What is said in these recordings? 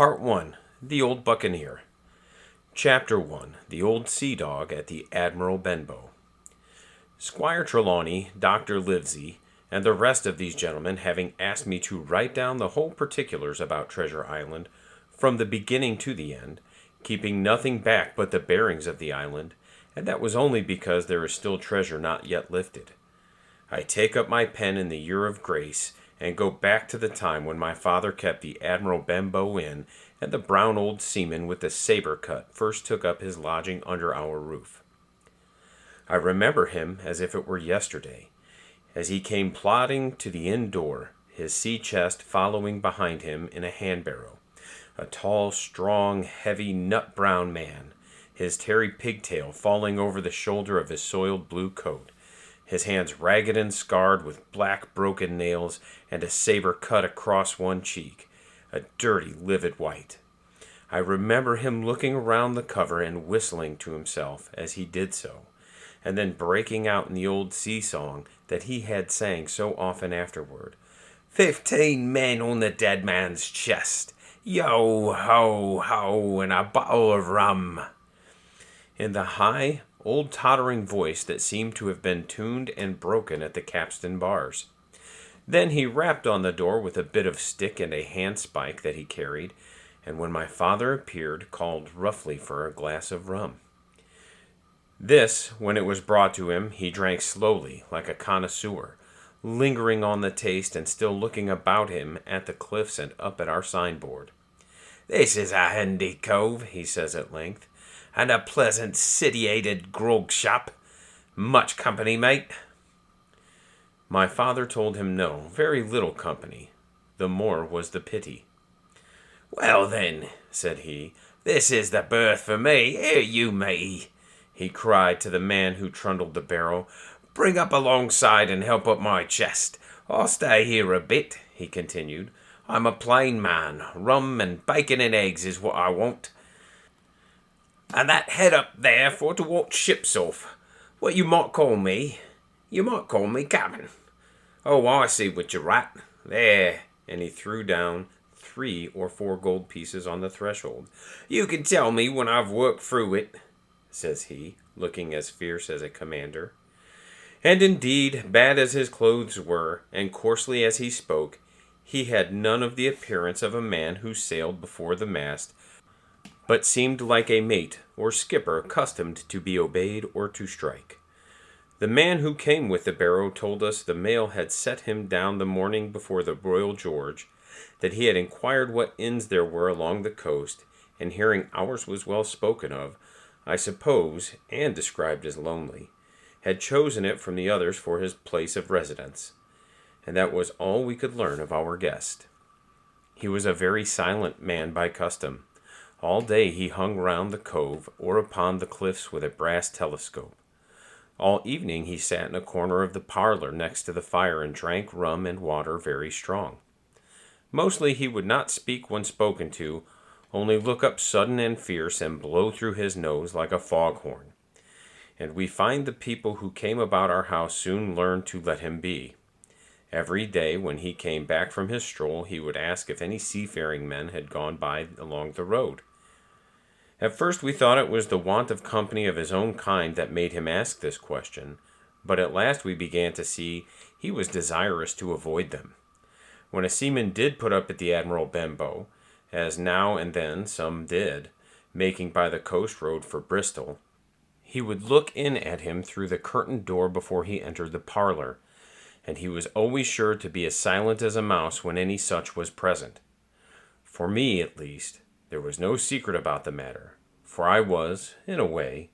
Part 1. The Old Buccaneer. Chapter 1. The Old Sea Dog at the Admiral Benbow. Squire Trelawney, Dr. Livesey, and the rest of these gentlemen having asked me to write down the whole particulars about Treasure Island, from the beginning to the end, keeping nothing back but the bearings of the island, and that was only because there is still treasure not yet lifted. I take up my pen in the year of grace, and go back to the time when my father kept the Admiral Benbow Inn, and the brown old seaman with the saber cut first took up his lodging under our roof. I remember him as if it were yesterday, as he came plodding to the inn door, his sea chest following behind him in a hand-barrow, a tall, strong, heavy, nut-brown man, his tarry pigtail falling over the shoulder of his soiled blue coat, his hands ragged and scarred with black broken nails, and a saber cut across one cheek, a dirty, livid white. I remember him looking around the cover and whistling to himself as he did so, and then breaking out in the old sea song that he had sang so often afterward. 15 men on the dead man's chest, yo ho ho, and a bottle of rum. In the high, old tottering voice that seemed to have been tuned and broken at the capstan bars. Then he rapped on the door with a bit of stick and a handspike that he carried, and when my father appeared, called roughly for a glass of rum. This, when it was brought to him, he drank slowly, like a connoisseur, lingering on the taste and still looking about him at the cliffs and up at our signboard. "This is a handy cove," he says at length, "and a pleasant sitiated grog shop. Much company, mate?" My father told him no, very little company. The more was the pity. "Well then," said he, "this is the berth for me. Here you me," he cried to the man who trundled the barrow. "Bring up alongside and help up my chest. I'll stay here a bit," he continued. "I'm a plain man. Rum and bacon and eggs is what I want. And that head up there for to watch ships off. What you might call me? You might call me Captain. Oh, I see what you're at. There," and he threw down 3 or 4 gold pieces on the threshold. "You can tell me when I've worked through it," says he, looking as fierce as a commander. And indeed, bad as his clothes were, and coarsely as he spoke, he had none of the appearance of a man who sailed before the mast, but seemed like a mate or skipper accustomed to be obeyed or to strike. The man who came with the barrow told us the mail had set him down the morning before the Royal George, that he had inquired what inns there were along the coast, and hearing ours was well spoken of, I suppose, and described as lonely, had chosen it from the others for his place of residence, and that was all we could learn of our guest. He was a very silent man by custom. All day he hung round the cove or upon the cliffs with a brass telescope. All evening he sat in a corner of the parlor next to the fire and drank rum and water very strong. Mostly he would not speak when spoken to, only look up sudden and fierce and blow through his nose like a foghorn. And we find the people who came about our house soon learned to let him be. Every day when he came back from his stroll he would ask if any seafaring men had gone by along the road. At first we thought it was the want of company of his own kind that made him ask this question, but at last we began to see he was desirous to avoid them. When a seaman did put up at the Admiral Benbow, as now and then some did, making by the coast road for Bristol, he would look in at him through the curtained door before he entered the parlor, and he was always sure to be as silent as a mouse when any such was present. For me, at least, there was no secret about the matter, for I was, in a way,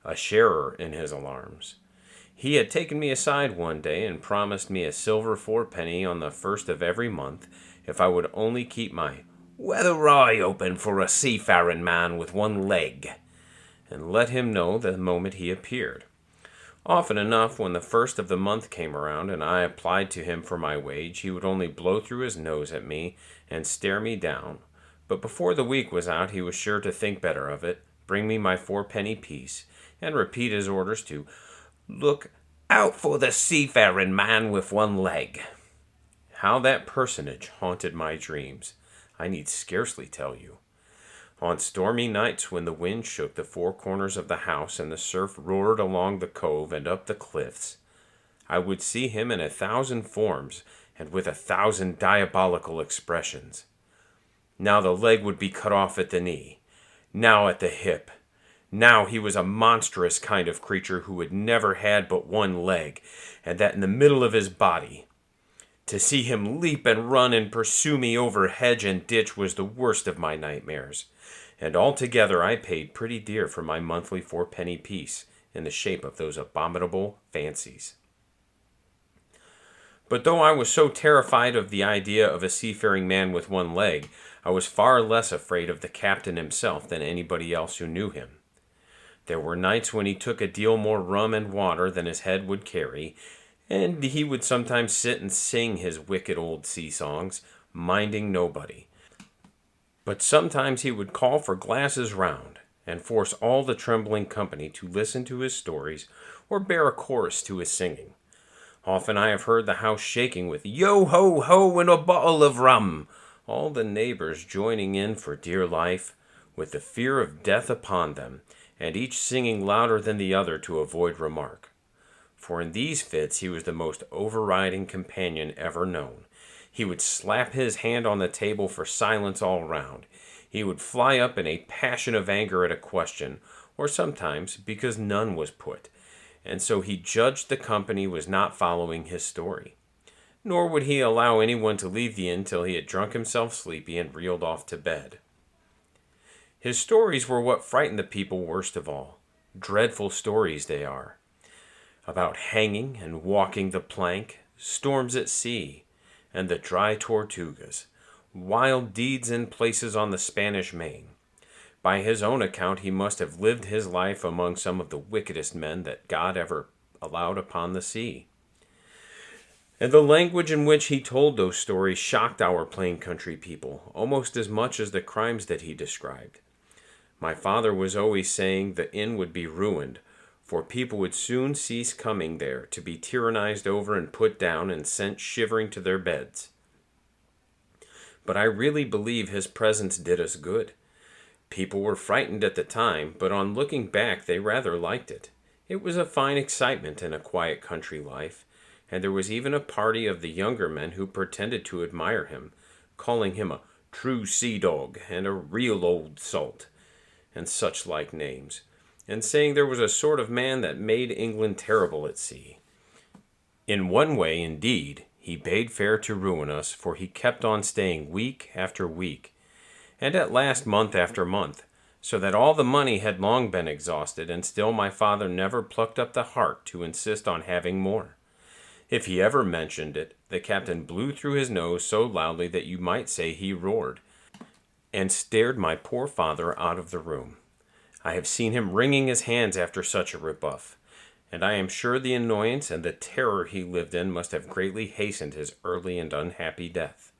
a sharer in his alarms. He had taken me aside one day and promised me a silver 4-penny on the first of every month if I would only keep my weather eye open for a seafaring man with one leg, and let him know the moment he appeared. Often enough, when the first of the month came around and I applied to him for my wage, he would only blow through his nose at me and stare me down. But before the week was out, he was sure to think better of it, bring me my 4-penny piece, and repeat his orders to look out for the seafaring man with one leg. How that personage haunted my dreams. I need scarcely tell you. On stormy nights when the wind shook the four corners of the house and the surf roared along the cove and up the cliffs, I would see him in 1,000 forms and with 1,000 diabolical expressions. Now the leg would be cut off at the knee, now at the hip. Now he was a monstrous kind of creature who had never had but one leg, and that in the middle of his body. To see him leap and run and pursue me over hedge and ditch was the worst of my nightmares, and altogether I paid pretty dear for my monthly 4-penny piece in the shape of those abominable fancies. But though I was so terrified of the idea of a seafaring man with one leg, I was far less afraid of the captain himself than anybody else who knew him. There were nights when he took a deal more rum and water than his head would carry, and he would sometimes sit and sing his wicked old sea songs, minding nobody. But sometimes he would call for glasses round, and force all the trembling company to listen to his stories or bear a chorus to his singing. Often I have heard the house shaking with "Yo-ho-ho and a bottle of rum," all the neighbors joining in for dear life, with the fear of death upon them, and each singing louder than the other to avoid remark. For in these fits he was the most overriding companion ever known. He would slap his hand on the table for silence all round. He would fly up in a passion of anger at a question, or sometimes because none was put, and so he judged the company was not following his story. Nor would he allow anyone to leave the inn till he had drunk himself sleepy and reeled off to bed. His stories were what frightened the people worst of all. Dreadful stories they are. About hanging and walking the plank, storms at sea, and the dry Tortugas, wild deeds in places on the Spanish Main. By his own account he must have lived his life among some of the wickedest men that God ever allowed upon the sea. And the language in which he told those stories shocked our plain country people, almost as much as the crimes that he described. My father was always saying the inn would be ruined, for people would soon cease coming there to be tyrannized over and put down and sent shivering to their beds. But I really believe his presence did us good. People were frightened at the time, but on looking back they rather liked it. It was a fine excitement in a quiet country life, and there was even a party of the younger men who pretended to admire him, calling him a true sea dog and a real old salt, and such like names, and saying there was a sort of man that made England terrible at sea. In one way, indeed, he bade fair to ruin us, for he kept on staying week after week, and at last month after month, so that all the money had long been exhausted, and still my father never plucked up the heart to insist on having more. If he ever mentioned it, the captain blew through his nose so loudly that you might say he roared, and stared my poor father out of the room. I have seen him wringing his hands after such a rebuff, and I am sure the annoyance and the terror he lived in must have greatly hastened his early and unhappy death.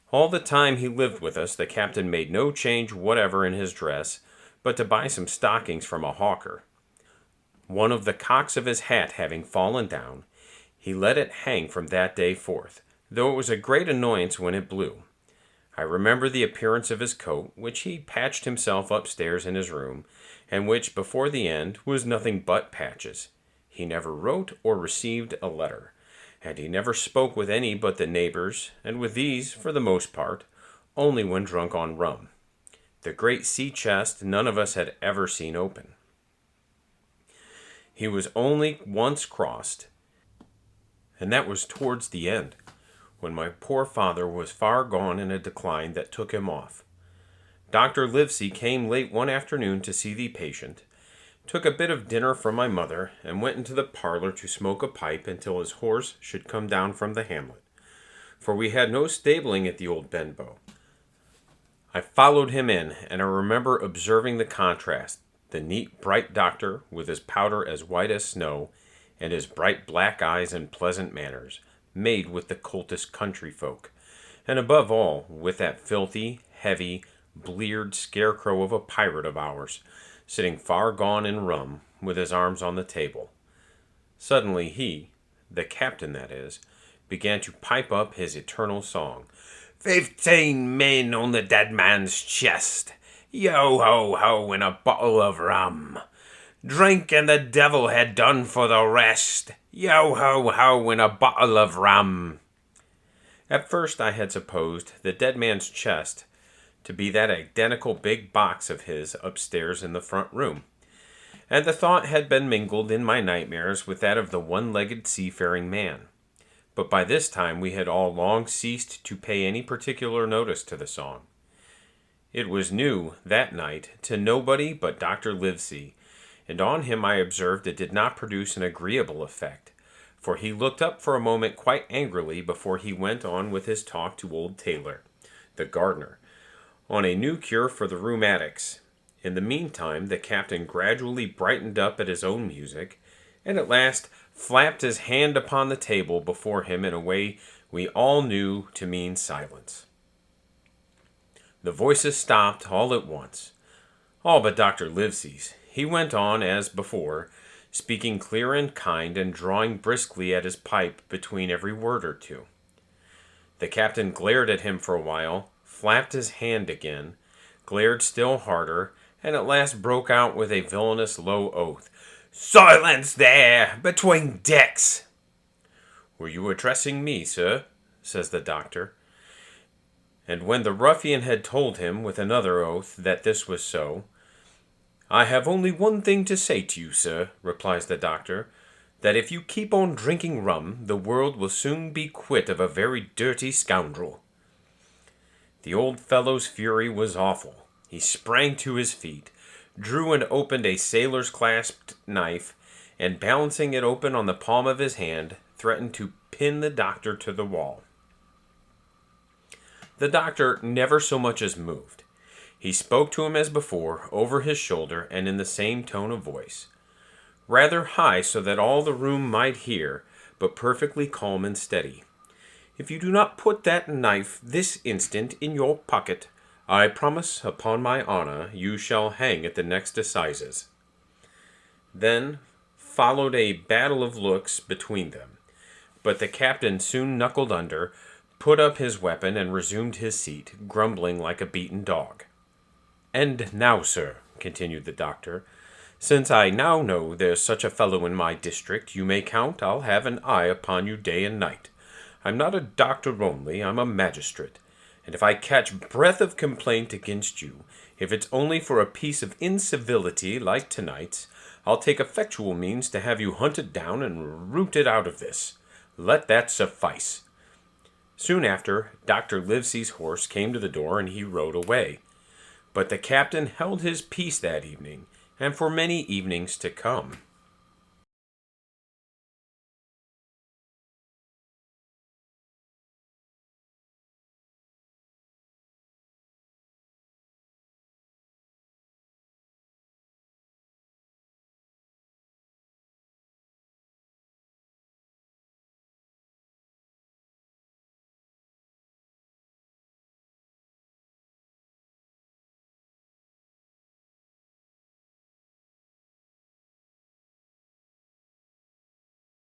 All the time he lived with us, the captain made no change whatever in his dress, but to buy some stockings from a hawker. One of the cocks of his hat having fallen down, he let it hang from that day forth, though it was a great annoyance when it blew. I remember the appearance of his coat, which he patched himself upstairs in his room, and which, before the end, was nothing but patches. He never wrote or received a letter, and he never spoke with any but the neighbors, and with these, for the most part, only when drunk on rum. The great sea chest none of us had ever seen open. He was only once crossed, and that was towards the end, when my poor father was far gone in a decline that took him off. Dr. Livesey came late one afternoon to see the patient, took a bit of dinner from my mother, and went into the parlor to smoke a pipe until his horse should come down from the hamlet, for we had no stabling at the old Benbow. I followed him in, and I remember observing the contrast, the neat, bright doctor, with his powder as white as snow, and his bright black eyes and pleasant manners, made with the coltest country folk, and above all, with that filthy, heavy, bleared scarecrow of a pirate of ours, sitting far gone in rum, with his arms on the table. Suddenly he, the captain that is, began to pipe up his eternal song. 15 men on the dead man's chest. Yo ho ho and a bottle of rum. Drink and the devil had done for the rest. Yo ho ho and a bottle of rum. At first I had supposed the dead man's chest to be that identical big box of his upstairs in the front room, and the thought had been mingled in my nightmares with that of the one-legged seafaring man. But by this time we had all long ceased to pay any particular notice to the song. It was new, that night, to nobody but Dr. Livesey, and on him I observed it did not produce an agreeable effect, for he looked up for a moment quite angrily before he went on with his talk to old Taylor, the gardener, on a new cure for the rheumatics. In the meantime, the captain gradually brightened up at his own music, and at last flapped his hand upon the table before him in a way we all knew to mean silence. The voices stopped all at once, all but Dr. Livesey's. He went on as before, speaking clear and kind and drawing briskly at his pipe between every word or two. The captain glared at him for a while, flapped his hand again, glared still harder, and at last broke out with a villainous low oath. "Silence there, between decks!" "Were you addressing me, sir?" says the doctor. And when the ruffian had told him, with another oath, that this was so, "I have only one thing to say to you, sir," replies the doctor, "that if you keep on drinking rum, the world will soon be quit of a very dirty scoundrel." The old fellow's fury was awful. He sprang to his feet, drew and opened a sailor's clasped knife, and balancing it open on the palm of his hand, threatened to pin the doctor to the wall. The doctor never so much as moved. He spoke to him as before, over his shoulder, and in the same tone of voice, rather high so that all the room might hear, but perfectly calm and steady. "If you do not put that knife this instant in your pocket, I promise upon my honor you shall hang at the next assizes." Then followed a battle of looks between them, but the captain soon knuckled under, put up his weapon, and resumed his seat, grumbling like a beaten dog. "And now, sir," continued the doctor, "since I now know there's such a fellow in my district, you may count I'll have an eye upon you day and night. I'm not a doctor only, I'm a magistrate, and if I catch breath of complaint against you, if it's only for a piece of incivility like tonight's, I'll take effectual means to have you hunted down and rooted out of this. Let that suffice." Soon after, Dr. Livesey's horse came to the door, and he rode away. But the captain held his peace that evening, and for many evenings to come.